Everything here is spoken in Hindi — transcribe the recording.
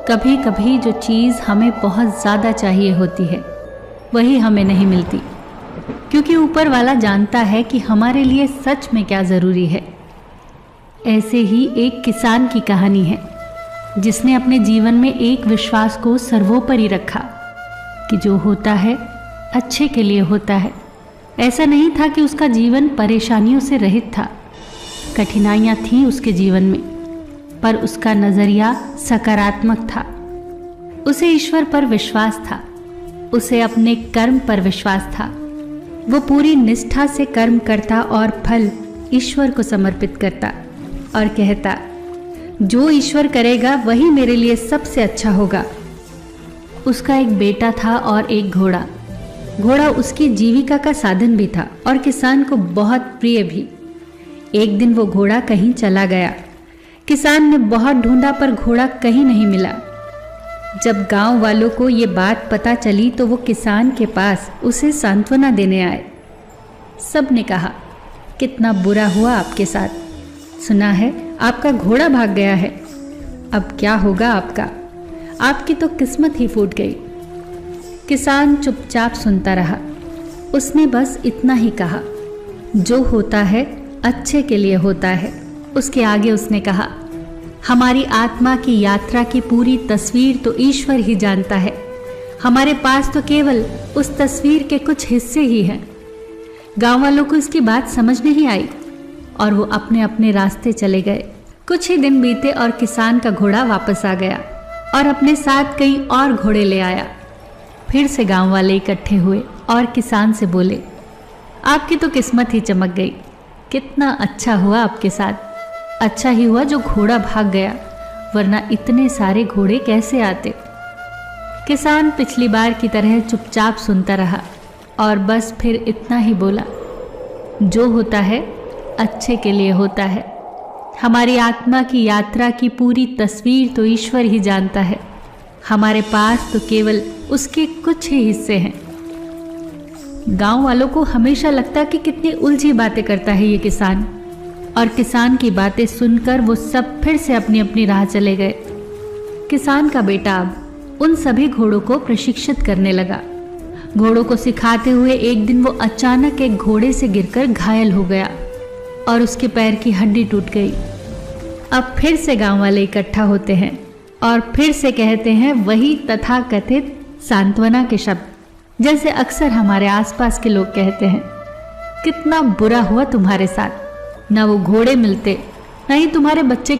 कभी कभी जो चीज़ हमें बहुत ज़्यादा चाहिए होती है वही हमें नहीं मिलती, क्योंकि ऊपर वाला जानता है कि हमारे लिए सच में क्या ज़रूरी है। ऐसे ही एक किसान की कहानी है जिसने अपने जीवन में एक विश्वास को सर्वोपरि रखा कि जो होता है अच्छे के लिए होता है। ऐसा नहीं था कि उसका जीवन परेशानियों से रहित था, कठिनाइयाँ थीं उसके जीवन में, पर उसका नज़रिया सकारात्मक था। उसे ईश्वर पर विश्वास था, उसे अपने कर्म पर विश्वास था। वो पूरी निष्ठा से कर्म करता और फल ईश्वर को समर्पित करता और कहता, जो ईश्वर करेगा वही मेरे लिए सबसे अच्छा होगा। उसका एक बेटा था और एक घोड़ा। घोड़ा उसकी जीविका का साधन भी था और किसान को बहुत प्रिय भी। एक दिन वो घोड़ा कहीं चला गया। किसान ने बहुत ढूंढा पर घोड़ा कहीं नहीं मिला। जब गांव वालों को ये बात पता चली तो वो किसान के पास उसे सांत्वना देने आए। सब ने कहा, कितना बुरा हुआ आपके साथ, सुना है आपका घोड़ा भाग गया है। अब क्या होगा आपका, आपकी तो किस्मत ही फूट गई। किसान चुपचाप सुनता रहा। उसने बस इतना ही कहा, जो होता है अच्छे के लिए होता है। उसके आगे उसने कहा, हमारी आत्मा की यात्रा की पूरी तस्वीर तो ईश्वर ही जानता है। हमारे पास तो केवल उस तस्वीर के कुछ हिस्से ही हैं। गांव वालों को इसकी बात समझ नहीं आई और वो अपने अपने रास्ते चले गए। कुछ ही दिन बीते और किसान का घोड़ा वापस आ गया और अपने साथ कई और घोड़े ले आया। फिर से गांव वाले इकट्ठे हुए और किसान से बोले, आपकी तो किस्मत ही चमक गई। कितना अच्छा हुआ आपके साथ। अच्छा ही हुआ जो घोड़ा भाग गया, वरना इतने सारे घोड़े कैसे आते। किसान पिछली बार की तरह चुपचाप सुनता रहा और बस फिर इतना ही बोला, जो होता है अच्छे के लिए होता है। हमारी आत्मा की यात्रा की पूरी तस्वीर तो ईश्वर ही जानता है। हमारे पास तो केवल उसके कुछ ही हिस्से हैं। गांव वालों को हमेशा लगता कि कितनी उलझी बातें करता है ये किसान, और किसान की बातें सुनकर वो सब फिर से अपनी अपनी राह चले गए। किसान का बेटा अब उन सभी घोड़ों को प्रशिक्षित करने लगा। घोड़ों को सिखाते हुए एक दिन वो अचानक एक घोड़े से गिरकर घायल हो गया और उसके पैर की हड्डी टूट गई। अब फिर से गांव वाले इकट्ठा होते हैं और फिर से कहते हैं वही तथाकथित सांत्वना के शब्द, जैसे अक्सर हमारे आसपास के लोग कहते हैं, कितना बुरा हुआ तुम्हारे साथ। ना वो घोड़े मिलते, ना ही तुम्हारे बच्चे